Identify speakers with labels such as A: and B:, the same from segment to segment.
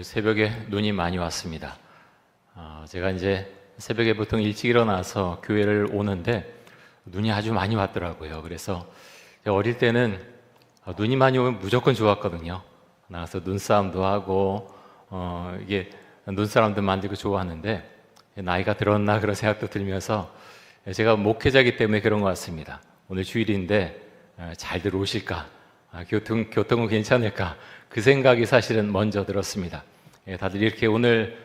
A: 오늘 새벽에 눈이 많이 왔습니다. 제가 이제 새벽에 보통 일찍 일어나서 교회를 오는데 눈이 아주 많이 왔더라고요. 그래서 제가 어릴 때는 눈이 많이 오면 무조건 좋았거든요. 나가서 눈싸움도 하고 이게 눈사람도 만들고 좋아하는데 나이가 들었나 그런 생각도 들면서 제가 목회자이기 때문에 그런 것 같습니다. 오늘 주일인데 잘들 오실까? 교통은 괜찮을까? 그 생각이 사실은 먼저 들었습니다. 다들 이렇게 오늘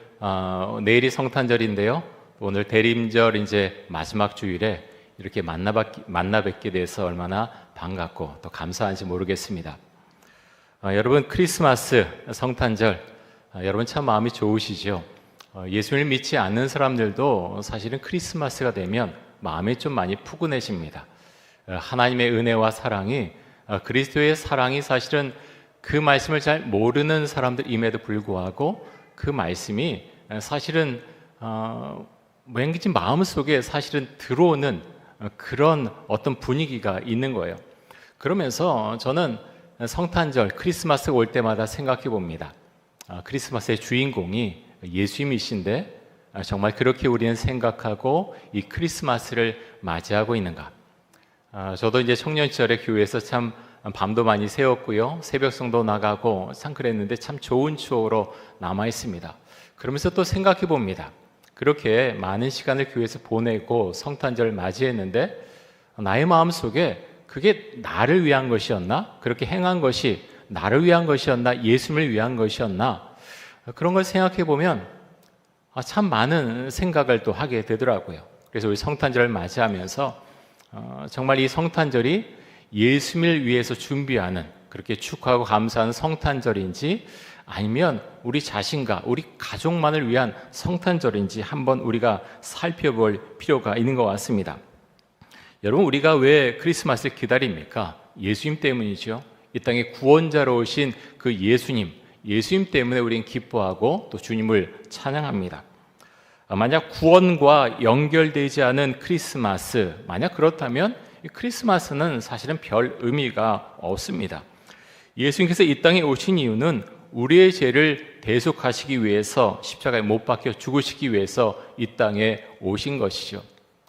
A: 내일이 성탄절인데요. 오늘 대림절 이제 마지막 주일에 이렇게 만나 뵙게 돼서 얼마나 반갑고 또 감사한지 모르겠습니다. 여러분 크리스마스, 성탄절 여러분 참 마음이 좋으시죠? 예수를 믿지 않는 사람들도 사실은 크리스마스가 되면 마음이 좀 많이 푸근해집니다. 하나님의 은혜와 사랑이 그리스도의 사랑이 사실은 그 말씀을 잘 모르는 사람들임에도 불구하고 그 말씀이 사실은 왠지 마음속에 사실은 들어오는 그런 어떤 분위기가 있는 거예요. 그러면서 저는 성탄절, 크리스마스 올 때마다 생각해 봅니다. 크리스마스의 주인공이 예수님이신데 정말 그렇게 우리는 생각하고 이 크리스마스를 맞이하고 있는가? 저도 이제 청년 시절에 교회에서 참 밤도 많이 새웠고요. 새벽성도 나가고 참 그랬는데 참 좋은 추억으로 남아 있습니다. 그러면서 또 생각해 봅니다. 그렇게 많은 시간을 교회에서 보내고 성탄절을 맞이했는데 나의 마음속에 그게 나를 위한 것이었나? 그렇게 행한 것이 나를 위한 것이었나? 예수님을 위한 것이었나? 그런 걸 생각해 보면 참 많은 생각을 또 하게 되더라고요. 그래서 우리 성탄절을 맞이하면서 정말 이 성탄절이 예수님을 위해서 준비하는 그렇게 축하하고 감사하는 성탄절인지 아니면 우리 자신과 우리 가족만을 위한 성탄절인지 한번 우리가 살펴볼 필요가 있는 것 같습니다. 여러분 우리가 왜 크리스마스를 기다립니까? 예수님 때문이죠. 이 땅에 구원자로 오신 그 예수님 때문에 우리는 기뻐하고 또 주님을 찬양합니다. 만약 구원과 연결되지 않은 크리스마스, 만약 그렇다면 이 크리스마스는 사실은 별 의미가 없습니다. 예수님께서 이 땅에 오신 이유는 우리의 죄를 대속하시기 위해서 십자가에 못 박혀 죽으시기 위해서 이 땅에 오신 것이죠.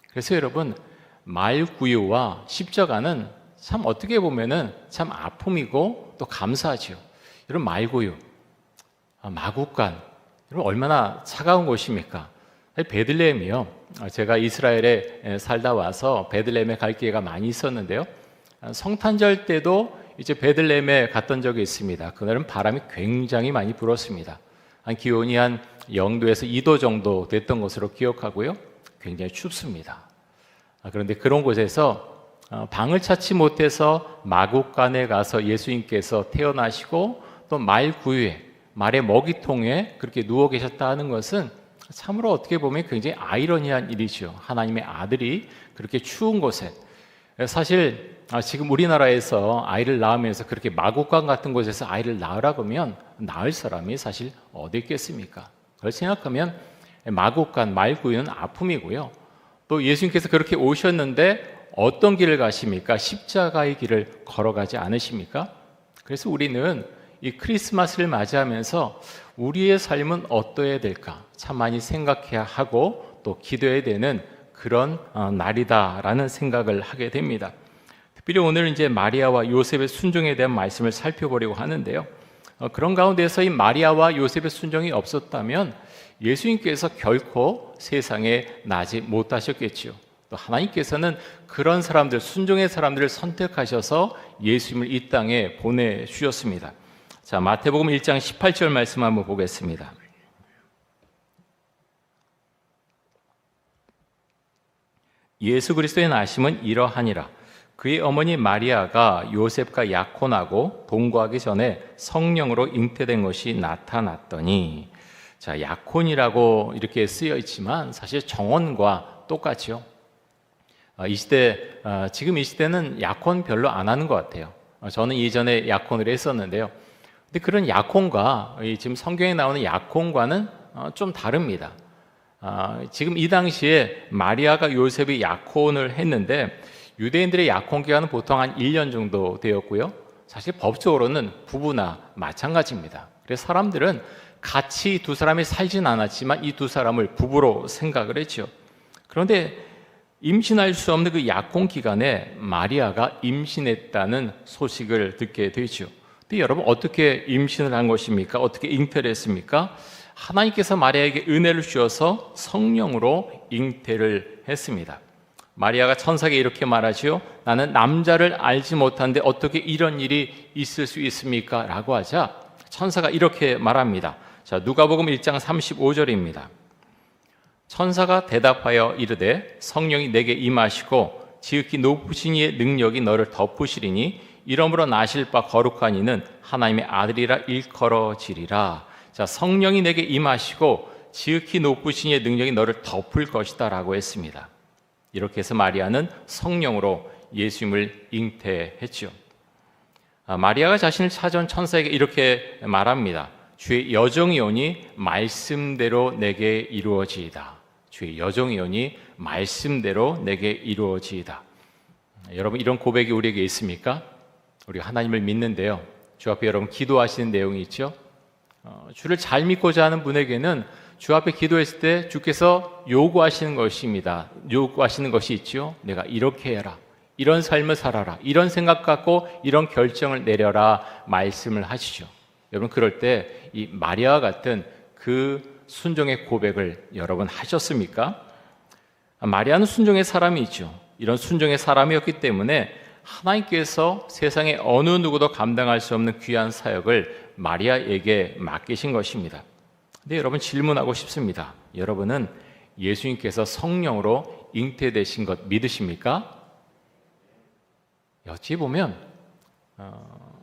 A: 그래서 여러분 말구유와 십자가는 참 어떻게 보면은 참 아픔이고 또 감사하죠. 여러분 말구유, 마구간, 여러분 얼마나 차가운 곳입니까? 베들레헴이요. 제가 이스라엘에 살다 와서 베들레헴에 갈 기회가 많이 있었는데요. 성탄절 때도 이제 베들레헴에 갔던 적이 있습니다. 그날은 바람이 굉장히 많이 불었습니다. 기온이 한 0도에서 2도 정도 됐던 것으로 기억하고요. 굉장히 춥습니다. 그런데 그런 곳에서 방을 찾지 못해서 마구간에 가서 예수님께서 태어나시고 또 말구유에 말의 먹이통에 그렇게 누워 계셨다 하는 것은 참으로 어떻게 보면 굉장히 아이러니한 일이죠. 하나님의 아들이 그렇게 추운 곳에 사실 지금 우리나라에서 아이를 낳으면서 그렇게 마구간 같은 곳에서 아이를 낳으라고 하면 낳을 사람이 사실 어디 있겠습니까? 그걸 생각하면 마구간, 말구유는 아픔이고요. 또 예수님께서 그렇게 오셨는데 어떤 길을 가십니까? 십자가의 길을 걸어가지 않으십니까? 그래서 우리는 이 크리스마스를 맞이하면서 우리의 삶은 어떠해야 될까? 참 많이 생각해야 하고 또 기도해야 되는 그런 날이다라는 생각을 하게 됩니다. 특별히 오늘 이제 마리아와 요셉의 순종에 대한 말씀을 살펴보려고 하는데요. 그런 가운데서 이 마리아와 요셉의 순종이 없었다면 예수님께서 결코 세상에 나지 못하셨겠지요. 또 하나님께서는 그런 사람들, 순종의 사람들을 선택하셔서 예수님을 이 땅에 보내주셨습니다. 자, 마태복음 1장 18절 말씀 한번 보겠습니다. 예수 그리스도의 나심은 이러하니라. 그의 어머니 마리아가 요셉과 약혼하고 동거하기 전에 성령으로 잉태된 것이 나타났더니, 자, 약혼이라고 이렇게 쓰여 있지만 사실 정혼과 똑같죠. 이 시대, 지금 이 시대는 약혼 별로 안 하는 것 같아요. 저는 이전에 약혼을 했었는데요. 근데 그런 약혼과 지금 성경에 나오는 약혼과는 좀 다릅니다. 지금 이 당시에 마리아가 요셉이 약혼을 했는데 유대인들의 약혼 기간은 보통 한 1년 정도 되었고요. 사실 법적으로는 부부나 마찬가지입니다. 그래서 사람들은 같이 두 사람이 살진 않았지만 이 두 사람을 부부로 생각을 했죠. 그런데 임신할 수 없는 그 약혼 기간에 마리아가 임신했다는 소식을 듣게 되죠. 근데 여러분, 어떻게 임신을 한 것입니까? 어떻게 잉태를 했습니까? 하나님께서 마리아에게 은혜를 주셔서 성령으로 잉태를 했습니다. 마리아가 천사에게 이렇게 말하지요. 나는 남자를 알지 못하는데 어떻게 이런 일이 있을 수 있습니까? 라고 하자 천사가 이렇게 말합니다. 자, 누가복음 1장 35절입니다. 천사가 대답하여 이르되 성령이 내게 임하시고 지극히 높으신 이의 능력이 너를 덮으시리니 이러므로 나실 바 거룩한 이는 하나님의 아들이라 일컬어지리라. 자, 성령이 내게 임하시고 지극히 높으신 이의 능력이 너를 덮을 것이다 라고 했습니다. 이렇게 해서 마리아는 성령으로 예수님을 잉태했죠. 마리아가 자신을 찾아온 천사에게 이렇게 말합니다. 주의 여정이 오니 말씀대로 내게 이루어지이다. 주의 여정이 오니 말씀대로 내게 이루어지이다. 여러분, 이런 고백이 우리에게 있습니까? 우리가 하나님을 믿는데요, 주 앞에 여러분 기도하시는 내용이 있죠. 주를 잘 믿고자 하는 분에게는 주 앞에 기도했을 때 주께서 요구하시는 것입니다. 요구하시는 것이 있죠. 내가 이렇게 해라, 이런 삶을 살아라, 이런 생각 갖고 이런 결정을 내려라 말씀을 하시죠. 여러분, 그럴 때 이 마리아와 같은 그 순종의 고백을 여러분 하셨습니까? 마리아는 순종의 사람이죠. 이런 순종의 사람이었기 때문에 하나님께서 세상에 어느 누구도 감당할 수 없는 귀한 사역을 마리아에게 맡기신 것입니다. 근데 여러분, 질문하고 싶습니다. 여러분은 예수님께서 성령으로 잉태되신 것 믿으십니까? 어찌 보면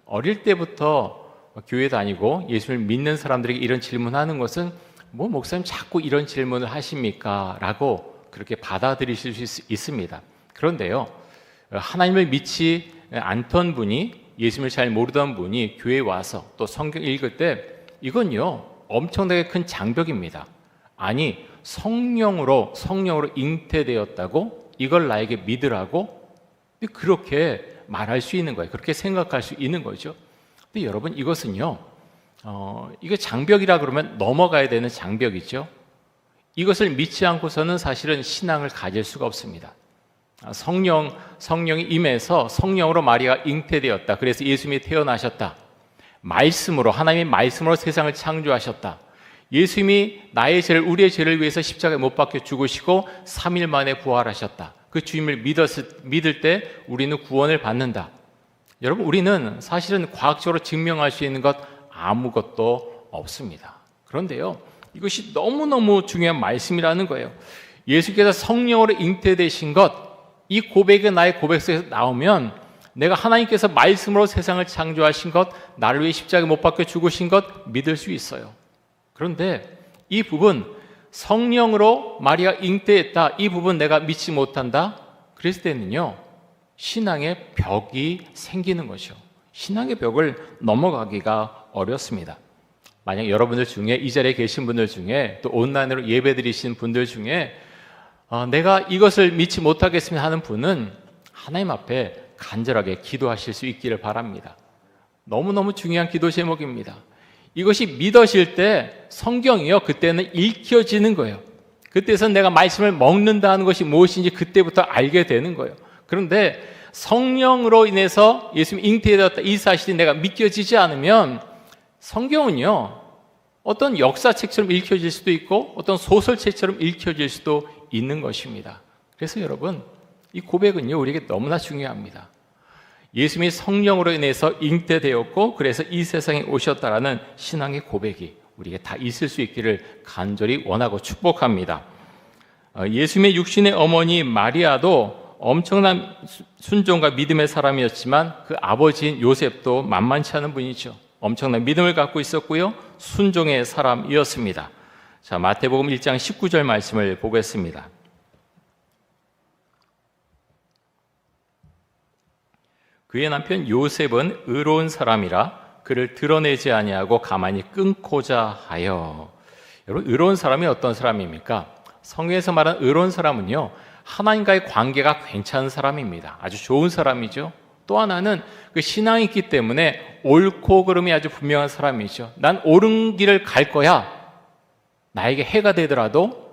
A: 어릴 때부터 교회 다니고 예수를 믿는 사람들에게 이런 질문하는 것은 뭐 목사님 자꾸 이런 질문을 하십니까? 라고 그렇게 받아들이실 수 있습니다. 그런데요, 하나님을 믿지 않던 분이, 예수님을 잘 모르던 분이 교회에 와서 또 성경 읽을 때 이건요 엄청나게 큰 장벽입니다. 아니, 성령으로 잉태되었다고 이걸 나에게 믿으라고 그렇게 말할 수 있는 거예요. 그렇게 생각할 수 있는 거죠. 근데 여러분, 이것은요 이게 장벽이라 그러면 넘어가야 되는 장벽이죠. 이것을 믿지 않고서는 사실은 신앙을 가질 수가 없습니다. 성령이 임해서 성령으로 마리아가 잉태되었다. 그래서 예수님이 태어나셨다. 말씀으로, 하나님의 말씀으로 세상을 창조하셨다. 예수님이 나의 죄를, 우리의 죄를 위해서 십자가에 못 박혀 죽으시고 3일 만에 부활하셨다. 그 주님을 믿을 때 우리는 구원을 받는다. 여러분, 우리는 사실은 과학적으로 증명할 수 있는 것 아무것도 없습니다. 그런데요, 이것이 너무너무 중요한 말씀이라는 거예요. 예수께서 성령으로 잉태되신 것, 이 고백이 나의 고백 속에서 나오면 내가 하나님께서 말씀으로 세상을 창조하신 것, 나를 위해 십자가에 못 박혀 죽으신 것 믿을 수 있어요. 그런데 이 부분, 성령으로 마리아 잉태했다, 이 부분 내가 믿지 못한다? 그랬을 때는요, 신앙의 벽이 생기는 것이요. 신앙의 벽을 넘어가기가 어렵습니다. 만약 여러분들 중에, 이 자리에 계신 분들 중에, 또 온라인으로 예배 드리시는 분들 중에 내가 이것을 믿지 못하겠습니다 하는 분은 하나님 앞에 간절하게 기도하실 수 있기를 바랍니다. 너무너무 중요한 기도 제목입니다. 이것이 믿어질 때 성경이요, 그때는 읽혀지는 거예요. 그때서 내가 말씀을 먹는다 하는 것이 무엇인지 그때부터 알게 되는 거예요. 그런데 성령으로 인해서 예수님이 잉태되었다, 이 사실이 내가 믿겨지지 않으면 성경은요, 어떤 역사책처럼 읽혀질 수도 있고 어떤 소설책처럼 읽혀질 수도 있는 것입니다. 그래서 여러분, 이 고백은요, 우리에게 너무나 중요합니다. 예수님이 성령으로 인해서 잉태되었고 그래서 이 세상에 오셨다라는 신앙의 고백이 우리에게 다 있을 수 있기를 간절히 원하고 축복합니다. 예수님의 육신의 어머니 마리아도 엄청난 순종과 믿음의 사람이었지만 그 아버지인 요셉도 만만치 않은 분이죠. 엄청난 믿음을 갖고 있었고요, 순종의 사람이었습니다. 자, 마태복음 1장 19절 말씀을 보겠습니다. 그의 남편 요셉은 의로운 사람이라 그를 드러내지 아니하고 가만히 끊고자 하여. 여러분, 의로운 사람이 어떤 사람입니까? 성경에서 말하는 의로운 사람은요, 하나님과의 관계가 괜찮은 사람입니다. 아주 좋은 사람이죠. 또 하나는 그 신앙이 있기 때문에 옳고 그름이 아주 분명한 사람이죠. 난 옳은 길을 갈 거야. 나에게 해가 되더라도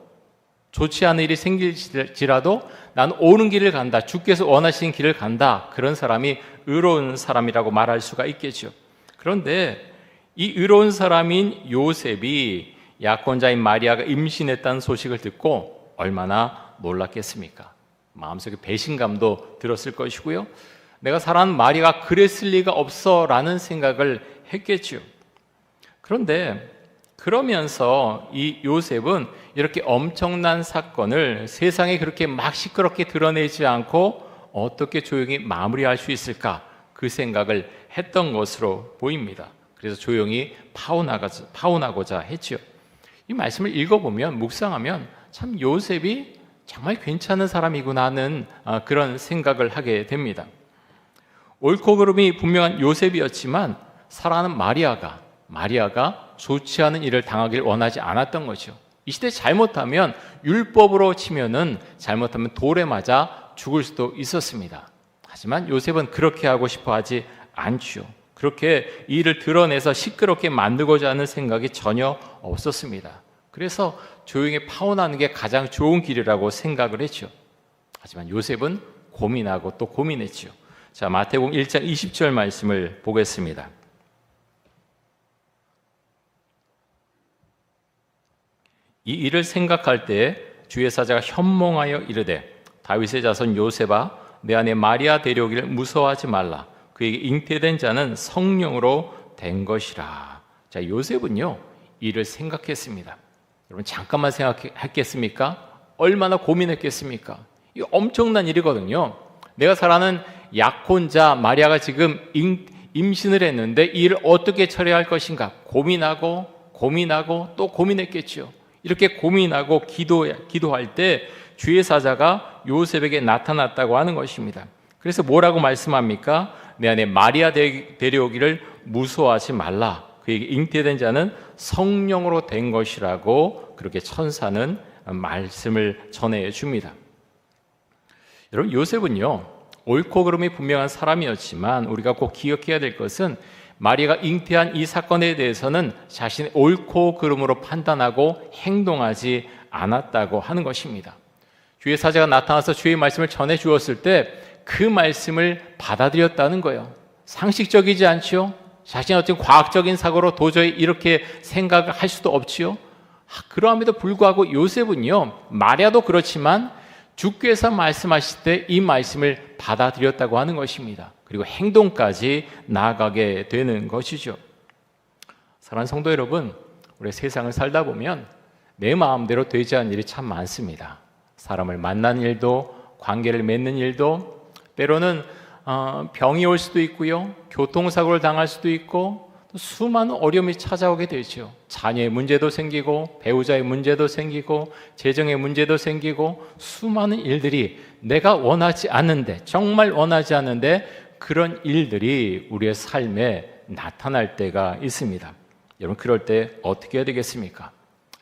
A: 좋지 않은 일이 생길지라도 난 옳은 길을 간다. 주께서 원하시는 길을 간다. 그런 사람이 의로운 사람이라고 말할 수가 있겠죠. 그런데 이 의로운 사람인 요셉이 약혼자인 마리아가 임신했다는 소식을 듣고 얼마나 놀랐겠습니까? 마음속에 배신감도 들었을 것이고요. 내가 사랑하는 마리아가 그랬을 리가 없어 라는 생각을 했겠죠. 그런데 그러면서 이 요셉은 이렇게 엄청난 사건을 세상에 그렇게 막 시끄럽게 드러내지 않고 어떻게 조용히 마무리할 수 있을까? 그 생각을 했던 것으로 보입니다. 그래서 조용히 파혼하고자 했죠. 이 말씀을 읽어보면, 묵상하면 참 요셉이 정말 괜찮은 사람이구나 하는 그런 생각을 하게 됩니다. 옳고 그름이 분명한 요셉이었지만 사랑하는 마리아가 좋지 않은 일을 당하길 원하지 않았던 거죠. 이 시대 잘못하면 율법으로 치면은 잘못하면 돌에 맞아 죽을 수도 있었습니다. 하지만 요셉은 그렇게 하고 싶어 하지 않죠. 그렇게 이 일을 드러내서 시끄럽게 만들고자 하는 생각이 전혀 없었습니다. 그래서 조용히 파혼하는 게 가장 좋은 길이라고 생각을 했죠. 하지만 요셉은 고민하고 또 고민했죠. 자, 마태복음 1장 20절 말씀을 보겠습니다. 이 일을 생각할 때 주의 사자가 현몽하여 이르되 다윗의 자손 요셉아 내 아내 마리아 데려오기를 무서워하지 말라. 그에게 잉태된 자는 성령으로 된 것이라. 자, 요셉은요 이 일을 생각했습니다. 여러분 잠깐만 생각했겠습니까? 얼마나 고민했겠습니까? 이 엄청난 일이거든요. 내가 사랑하는 약혼자 마리아가 지금 임신을 했는데 이 일을 어떻게 처리할 것인가 고민하고 또 고민했겠죠. 이렇게 고민하고 기도할 때 주의 사자가 요셉에게 나타났다고 하는 것입니다. 그래서 뭐라고 말씀합니까? 내 안에 마리아 데려오기를 무서워하지 말라. 그에게 잉태된 자는 성령으로 된 것이라고 그렇게 천사는 말씀을 전해 줍니다. 여러분 요셉은요 옳고 그름이 분명한 사람이었지만 우리가 꼭 기억해야 될 것은 마리아가 잉태한 이 사건에 대해서는 자신의 옳고 그름으로 판단하고 행동하지 않았다고 하는 것입니다. 주의 사자가 나타나서 주의 말씀을 전해 주었을 때 그 말씀을 받아들였다는 거예요. 상식적이지 않지요? 자신의 어떤 과학적인 사고로 도저히 이렇게 생각을 할 수도 없지요. 그러함에도 불구하고 요셉은요 마리아도 그렇지만 주께서 말씀하실 때 이 말씀을 받아들였다고 하는 것입니다. 그리고 행동까지 나아가게 되는 것이죠. 사랑하는 성도 여러분, 우리 세상을 살다 보면 내 마음대로 되지 않는 일이 참 많습니다. 사람을 만나는 일도, 관계를 맺는 일도, 때로는 병이 올 수도 있고요, 교통사고를 당할 수도 있고, 또 수많은 어려움이 찾아오게 되죠. 자녀의 문제도 생기고, 배우자의 문제도 생기고, 재정의 문제도 생기고, 수많은 일들이 내가 원하지 않는데, 정말 원하지 않는데 그런 일들이 우리의 삶에 나타날 때가 있습니다. 여러분 그럴 때 어떻게 해야 되겠습니까?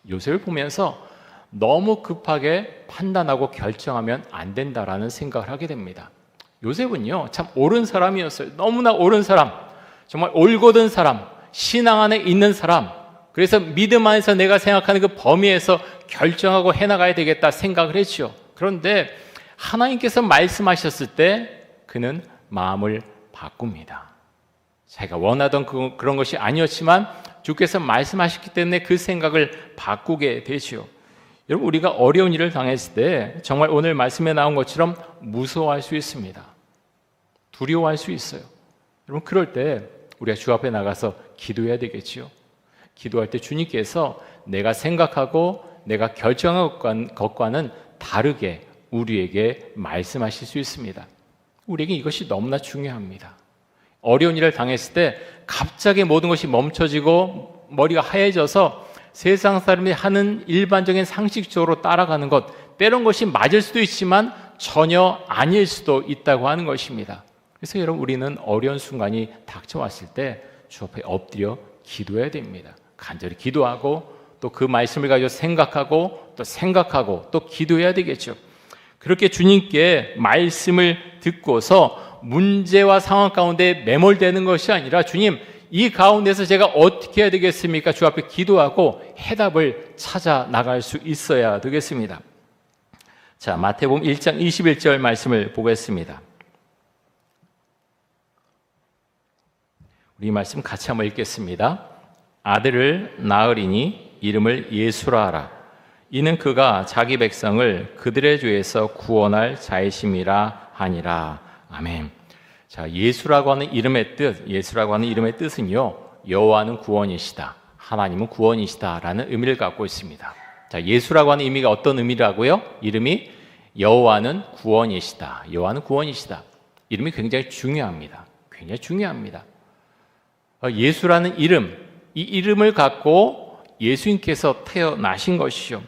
A: 요셉을 보면서 너무 급하게 판단하고 결정하면 안 된다라는 생각을 하게 됩니다. 요셉은요 참 옳은 사람이었어요. 너무나 옳은 사람, 정말 올곧은 사람, 신앙 안에 있는 사람. 그래서 믿음 안에서 내가 생각하는 그 범위에서 결정하고 해나가야 되겠다 생각을 했죠. 그런데 하나님께서 말씀하셨을 때 그는 마음을 바꿉니다. 자기가 원하던 그런 것이 아니었지만 주께서 말씀하셨기 때문에 그 생각을 바꾸게 되죠. 여러분 우리가 어려운 일을 당했을 때 정말 오늘 말씀에 나온 것처럼 무서워할 수 있습니다. 두려워할 수 있어요. 여러분 그럴 때 우리가 주 앞에 나가서 기도해야 되겠죠. 기도할 때 주님께서 내가 생각하고 내가 결정한 것과는 다르게 우리에게 말씀하실 수 있습니다. 우리에게 이것이 너무나 중요합니다. 어려운 일을 당했을 때 갑자기 모든 것이 멈춰지고 머리가 하얘져서 세상 사람이 하는 일반적인 상식적으로 따라가는 것, 때론 것이 맞을 수도 있지만 전혀 아닐 수도 있다고 하는 것입니다. 그래서 여러분 우리는 어려운 순간이 닥쳐왔을 때 주 앞에 엎드려 기도해야 됩니다. 간절히 기도하고 또 그 말씀을 가지고 생각하고 또 기도해야 되겠죠. 그렇게 주님께 말씀을 듣고서 문제와 상황 가운데 매몰되는 것이 아니라 주님, 이 가운데서 제가 어떻게 해야 되겠습니까? 주 앞에 기도하고 해답을 찾아 나갈 수 있어야 되겠습니다. 자, 마태복음 1장 21절 말씀을 보겠습니다. 우리 말씀 같이 한번 읽겠습니다. 아들을 낳으리니 이름을 예수라 하라. 이는 그가 자기 백성을 그들의 죄에서 구원할 자이심이라 하니라. 아멘. 자, 예수라고 하는 이름의 뜻, 예수라고 하는 이름의 뜻은요, 여호와는 구원이시다, 하나님은 구원이시다라는 의미를 갖고 있습니다. 자, 예수라고 하는 의미가 어떤 의미라고요? 이름이 여호와는 구원이시다, 여호와는 구원이시다. 이름이 굉장히 중요합니다. 굉장히 중요합니다. 예수라는 이름, 이 이름을 갖고 예수님께서 태어나신 것이죠.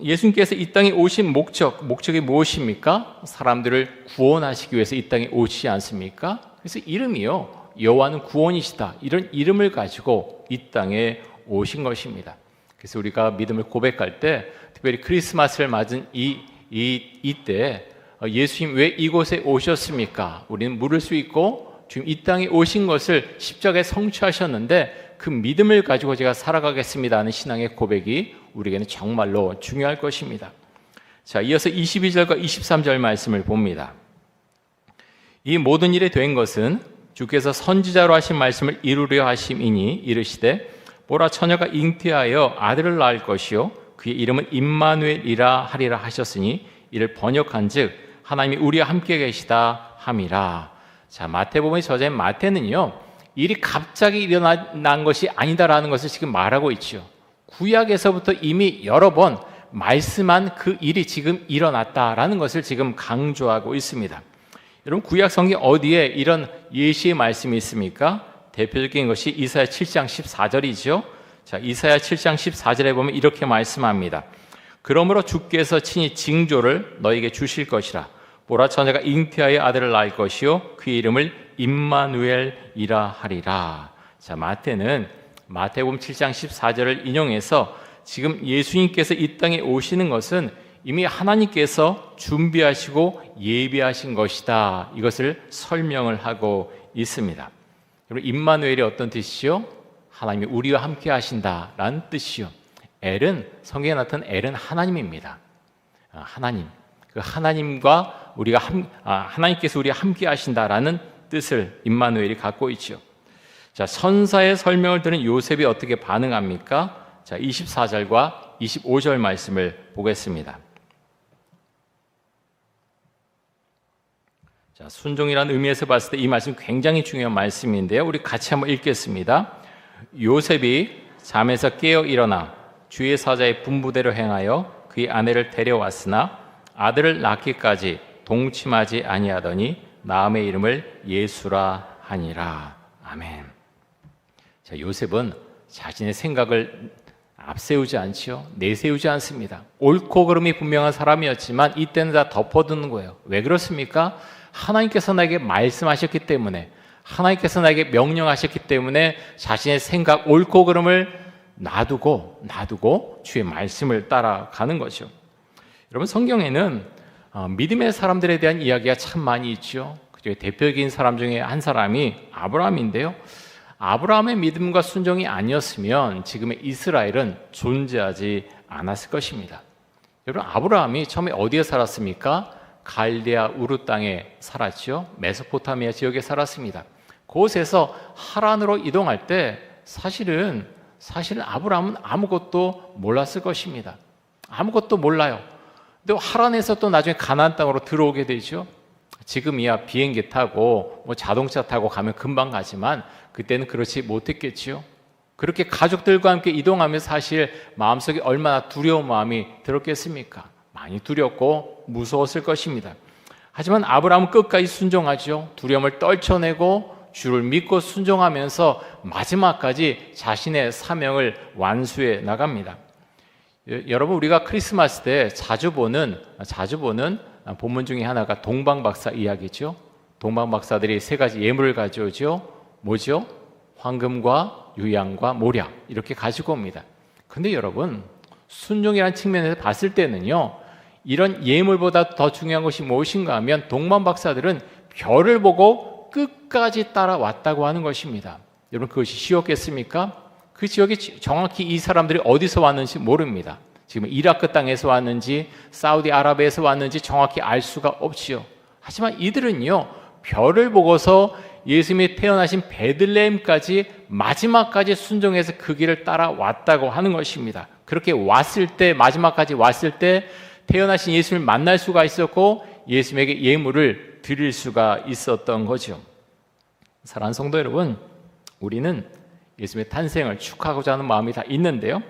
A: 예수님께서 이 땅에 오신 목적이 무엇입니까? 사람들을 구원하시기 위해서 이 땅에 오시지 않습니까? 그래서 이름이요, 여호와는 구원이시다, 이런 이름을 가지고 이 땅에 오신 것입니다. 그래서 우리가 믿음을 고백할 때, 특별히 크리스마스를 맞은 이때 예수님 왜 이곳에 오셨습니까? 우리는 물을 수 있고 지금 이 땅에 오신 것을 십자가에 성취하셨는데 그 믿음을 가지고 제가 살아가겠습니다 하는 신앙의 고백이 우리에게는 정말로 중요할 것입니다. 자, 이어서 22절과 23절 말씀을 봅니다. 이 모든 일이 된 것은 주께서 선지자로 하신 말씀을 이루려 하심이니 이르시되 보라, 처녀가 잉태하여 아들을 낳을 것이요 그의 이름은 임마누엘이라 하리라 하셨으니 이를 번역한즉 하나님이 우리와 함께 계시다 함이라. 자, 마태복음의 저자인 마태는요, 일이 갑자기 일어난 것이 아니다라는 것을 지금 말하고 있죠. 구약에서부터 이미 여러 번 말씀한 그 일이 지금 일어났다라는 것을 지금 강조하고 있습니다. 여러분, 구약 성경 어디에 이런 예시의 말씀이 있습니까? 대표적인 것이 이사야 7장 14절이죠. 자, 이사야 7장 14절에 보면 이렇게 말씀합니다. 그러므로 주께서 친히 징조를 너에게 주실 것이라. 보라, 처녀가 잉태하여 아들을 낳을 것이요 그의 이름을 임마누엘이라 하리라. 자, 마태는 마태복음 7장 14절을 인용해서 지금 예수님께서 이 땅에 오시는 것은 이미 하나님께서 준비하시고 예비하신 것이다, 이것을 설명을 하고 있습니다. 여러분, 임마누엘이 어떤 뜻이요? 하나님이 우리와 함께 하신다라는 뜻이요. 엘은, 성경에 나타난 엘은 하나님입니다. 하나님, 그 하나님과 하나님께서 우리와 함께 하신다라는 뜻을 임마누엘이 갖고 있죠. 자, 선사의 설명을 들은 요셉이 어떻게 반응합니까? 자, 24절과 25절 말씀을 보겠습니다. 자, 순종이라는 의미에서 봤을 때 이 말씀 굉장히 중요한 말씀인데요. 우리 같이 한번 읽겠습니다. 요셉이 잠에서 깨어 일어나 주의 사자의 분부대로 행하여 그의 아내를 데려왔으나 아들을 낳기까지 동침하지 아니하더니 낳음의 이름을 예수라 하니라. 아멘. 자, 요셉은 자신의 생각을 앞세우지 않지요. 내세우지 않습니다. 옳고 그름이 분명한 사람이었지만 이때는 다 덮어두는 거예요. 왜 그렇습니까? 하나님께서 나에게 말씀하셨기 때문에, 하나님께서 나에게 명령하셨기 때문에 자신의 생각, 옳고 그름을 놔두고 주의 말씀을 따라가는 거죠. 여러분, 성경에는 믿음의 사람들에 대한 이야기가 참 많이 있죠. 그중에 대표적인 사람 중에 한 사람이 아브라함인데요. 아브라함의 믿음과 순종이 아니었으면 지금의 이스라엘은 존재하지 않았을 것입니다. 여러분, 아브라함이 처음에 어디에 살았습니까? 갈대아 우르 땅에 살았죠. 메소포타미아 지역에 살았습니다. 그곳에서 하란으로 이동할 때 사실은 아브라함은 아무것도 몰랐을 것입니다. 아무것도 몰라요. 근데 하란에서 또 나중에 가나안 땅으로 들어오게 되죠. 지금이야 비행기 타고 자동차 타고 가면 금방 가지만 그때는 그렇지 못했겠지요. 그렇게 가족들과 함께 이동하면서 사실 마음속에 얼마나 두려운 마음이 들었겠습니까? 많이 두렵고 무서웠을 것입니다. 하지만 아브라함은 끝까지 순종하죠. 두려움을 떨쳐내고 주를 믿고 순종하면서 마지막까지 자신의 사명을 완수해 나갑니다. 여러분, 우리가 크리스마스 때 자주 보는 본문 중에 하나가 동방박사 이야기죠. 동방박사들이 세 가지 예물을 가져오죠. 뭐죠? 황금과 유향과 모략, 이렇게 가지고 옵니다. 근데 여러분, 순종이라는 측면에서 봤을 때는요, 이런 예물보다 더 중요한 것이 무엇인가 하면 동방 박사들은 별을 보고 끝까지 따라왔다고 하는 것입니다. 여러분, 그것이 쉬웠겠습니까? 그 지역이 정확히 이 사람들이 어디서 왔는지 모릅니다. 지금 이라크 땅에서 왔는지 사우디아라비아에서 왔는지 정확히 알 수가 없지요. 하지만 이들은요, 별을 보고서 예수님이 태어나신 베들레헴까지 마지막까지 순종해서 그 길을 따라왔다고 하는 것입니다. 그렇게 왔을 때, 마지막까지 왔을 때 태어나신 예수님을 만날 수가 있었고 예수님에게 예물을 드릴 수가 있었던 거죠. 사랑하는 성도 여러분, 우리는 예수님의 탄생을 축하하고자 하는 마음이 다 있는데요,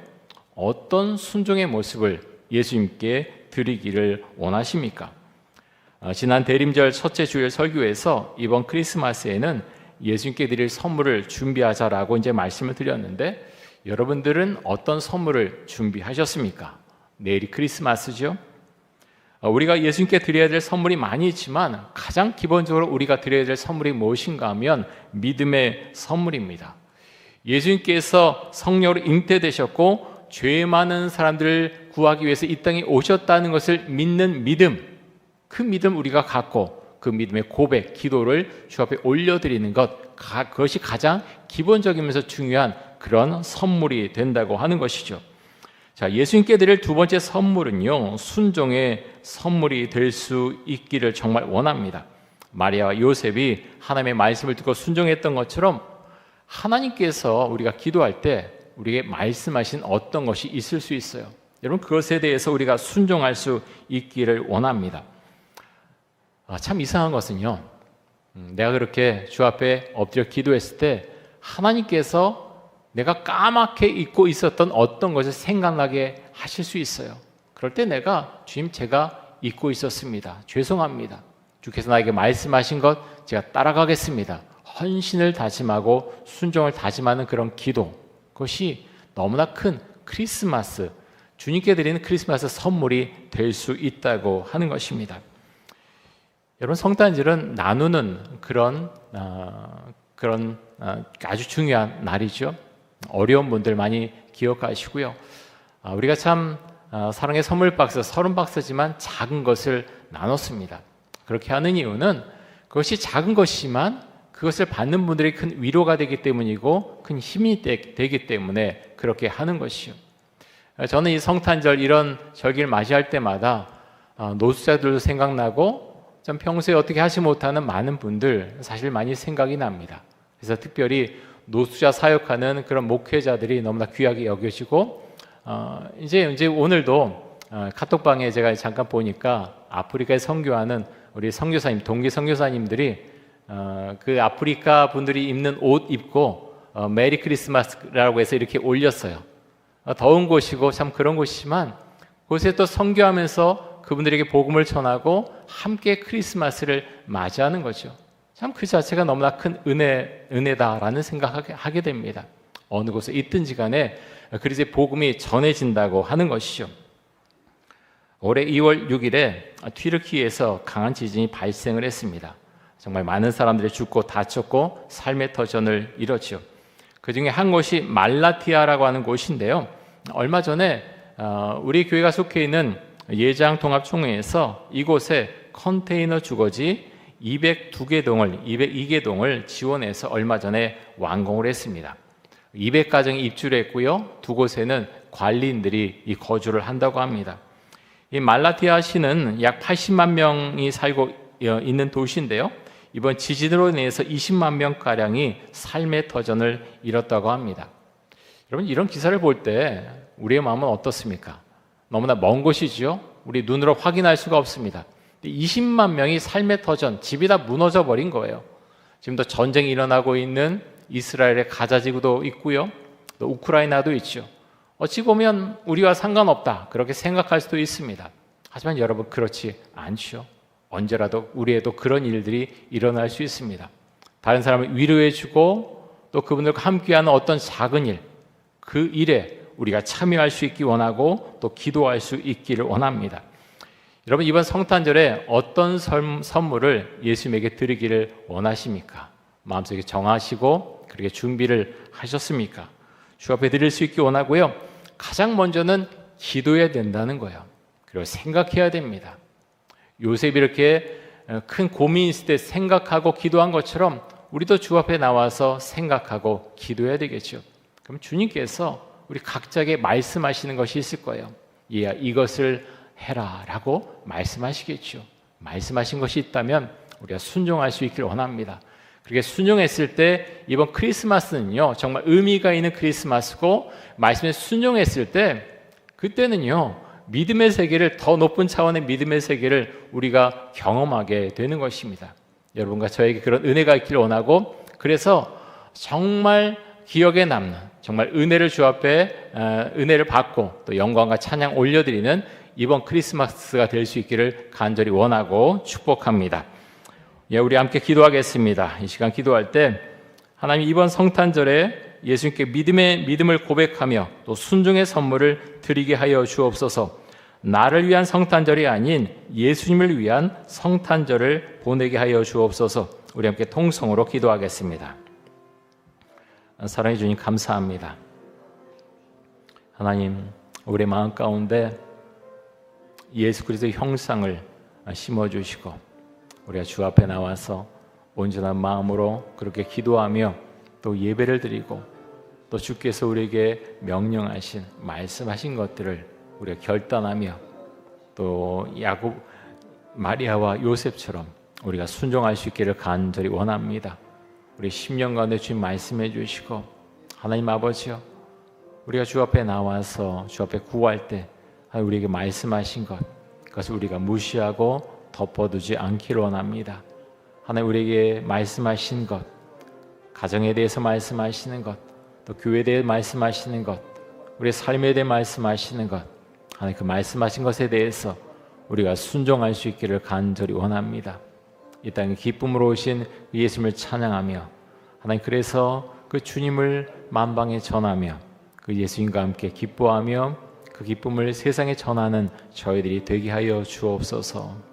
A: 어떤 순종의 모습을 예수님께 드리기를 원하십니까? 지난 대림절 첫째 주일 설교에서 이번 크리스마스에는 예수님께 드릴 선물을 준비하자라고 이제 말씀을 드렸는데, 여러분들은 어떤 선물을 준비하셨습니까? 내일이 크리스마스죠. 우리가 예수님께 드려야 될 선물이 많이 있지만 가장 기본적으로 우리가 드려야 될 선물이 무엇인가 하면 믿음의 선물입니다. 예수님께서 성령으로 잉태되셨고 죄 많은 사람들을 구하기 위해서 이 땅에 오셨다는 것을 믿는 믿음, 그 믿음 우리가 갖고 그 믿음의 고백, 기도를 주 앞에 올려드리는 것, 그것이 가장 기본적이면서 중요한 그런 선물이 된다고 하는 것이죠. 자, 예수님께 드릴 두 번째 선물은요, 순종의 선물이 될 수 있기를 정말 원합니다. 마리아와 요셉이 하나님의 말씀을 듣고 순종했던 것처럼 하나님께서 우리가 기도할 때 우리에게 말씀하신 어떤 것이 있을 수 있어요. 여러분, 그것에 대해서 우리가 순종할 수 있기를 원합니다. 참 이상한 것은요, 내가 그렇게 주 앞에 엎드려 기도했을 때 하나님께서 내가 까맣게 잊고 있었던 어떤 것을 생각나게 하실 수 있어요. 그럴 때 내가, 주님, 제가 잊고 있었습니다. 죄송합니다. 주께서 나에게 말씀하신 것 제가 따라가겠습니다. 헌신을 다짐하고 순종을 다짐하는 그런 기도, 그것이 너무나 큰 크리스마스, 주님께 드리는 크리스마스 선물이 될 수 있다고 하는 것입니다. 여러분, 성탄절은 나누는 그런 아주 중요한 날이죠. 어려운 분들 많이 기억하시고요. 우리가 참 사랑의 선물 박스, 30박스지만 작은 것을 나눴습니다. 그렇게 하는 이유는 그것이 작은 것이지만 그것을 받는 분들이 큰 위로가 되기 때문이고 큰 힘이 되기 때문에 그렇게 하는 것이요. 저는 이 성탄절 이런 절기를 맞이할 때마다 노숙자들도 생각나고 좀 평소에 어떻게 하지 못하는 많은 분들 사실 많이 생각이 납니다. 그래서 특별히 노숙자 사역하는 그런 목회자들이 너무나 귀하게 여겨지고, 이제 오늘도 카톡방에 제가 잠깐 보니까 아프리카에 선교하는 우리 선교사님, 동기 선교사님들이 그 아프리카 분들이 입는 옷 입고 메리 크리스마스라고 해서 이렇게 올렸어요. 더운 곳이고 참 그런 곳이지만 그곳에 또 선교하면서 그분들에게 복음을 전하고 함께 크리스마스를 맞이하는 거죠. 참 그 자체가 너무나 큰 은혜다라는 생각을 하게 됩니다. 어느 곳에 있든지 간에 그리스도의 복음이 전해진다고 하는 것이죠. 올해 2월 6일에 튀르키예에서 강한 지진이 발생을 했습니다. 정말 많은 사람들이 죽고 다쳤고 삶의 터전을 이뤘죠. 그 중에 한 곳이 말라티아라고 하는 곳인데요. 얼마 전에 우리 교회가 속해 있는 예장통합총회에서 이곳에 컨테이너 주거지 202개 동을 지원해서 얼마 전에 완공을 했습니다. 200가정이 입주를 했고요. 두 곳에는 관리인들이 거주를 한다고 합니다. 이 말라티아 시는 약 80만 명이 살고 있는 도시인데요. 이번 지진으로 인해서 20만 명가량이 삶의 터전을 잃었다고 합니다. 여러분, 이런 기사를 볼 때 우리의 마음은 어떻습니까? 너무나 먼 곳이죠. 우리 눈으로 확인할 수가 없습니다. 20만 명이 삶의 터전, 집이 다 무너져 버린 거예요. 지금도 전쟁이 일어나고 있는 이스라엘의 가자지구도 있고요. 또 우크라이나도 있죠. 어찌 보면 우리와 상관없다, 그렇게 생각할 수도 있습니다. 하지만 여러분, 그렇지 않죠. 언제라도 우리에도 그런 일들이 일어날 수 있습니다. 다른 사람을 위로해주고 또 그분들과 함께하는 어떤 작은 일, 그 일에 우리가 참여할 수 있기 원하고 또 기도할 수 있기를 원합니다. 여러분, 이번 성탄절에 어떤 선물을 예수님에게 드리기를 원하십니까? 마음속에 정하시고 그렇게 준비를 하셨습니까? 주 앞에 드릴 수 있기 원하고요. 가장 먼저는 기도해야 된다는 거예요. 그리고 생각해야 됩니다. 요셉이 이렇게 큰 고민이 있을 때 생각하고 기도한 것처럼 우리도 주 앞에 나와서 생각하고 기도해야 되겠죠. 그럼 주님께서 우리 각자에게 말씀하시는 것이 있을 거예요. 얘야, 이것을 해라 라고 말씀하시겠죠. 말씀하신 것이 있다면 우리가 순종할 수 있기를 원합니다. 그렇게 순종했을 때 이번 크리스마스는요, 정말 의미가 있는 크리스마스고, 말씀에 순종했을 때 그때는요, 믿음의 세계를, 더 높은 차원의 믿음의 세계를 우리가 경험하게 되는 것입니다. 여러분과 저에게 그런 은혜가 있기를 원하고, 그래서 정말 기억에 남는, 정말 은혜를 주 앞에 은혜를 받고 또 영광과 찬양 올려드리는 이번 크리스마스가 될 수 있기를 간절히 원하고 축복합니다. 예, 우리 함께 기도하겠습니다. 이 시간 기도할 때 하나님, 이번 성탄절에 예수님께 믿음을 고백하며 또 순종의 선물을 드리게 하여 주옵소서. 나를 위한 성탄절이 아닌 예수님을 위한 성탄절을 보내게 하여 주옵소서. 우리 함께 통성으로 기도하겠습니다. 사랑해 주님, 감사합니다. 하나님, 우리 마음 가운데 예수 그리스도의 형상을 심어주시고 우리가 주 앞에 나와서 온전한 마음으로 그렇게 기도하며 또 예배를 드리고 또 주께서 우리에게 명령하신, 말씀하신 것들을 우리가 결단하며 또 야곱, 마리아와 요셉처럼 우리가 순종할 수 있기를 간절히 원합니다. 우리 10년 가운데 주님 말씀해 주시고, 하나님 아버지요, 우리가 주 앞에 나와서 주 앞에 구할 때 우리에게 말씀하신 것, 그것을 우리가 무시하고 덮어두지 않기를 원합니다. 하나님, 우리에게 말씀하신 것, 가정에 대해서 말씀하시는 것, 또 교회에 대해 말씀하시는 것, 우리의 삶에 대해 말씀하시는 것, 하나님 그 말씀하신 것에 대해서 우리가 순종할 수 있기를 간절히 원합니다. 이 땅에 기쁨으로 오신 예수님을 찬양하며, 하나님 그래서 그 주님을 만방에 전하며 그 예수님과 함께 기뻐하며 그 기쁨을 세상에 전하는 저희들이 되게 하여 주옵소서.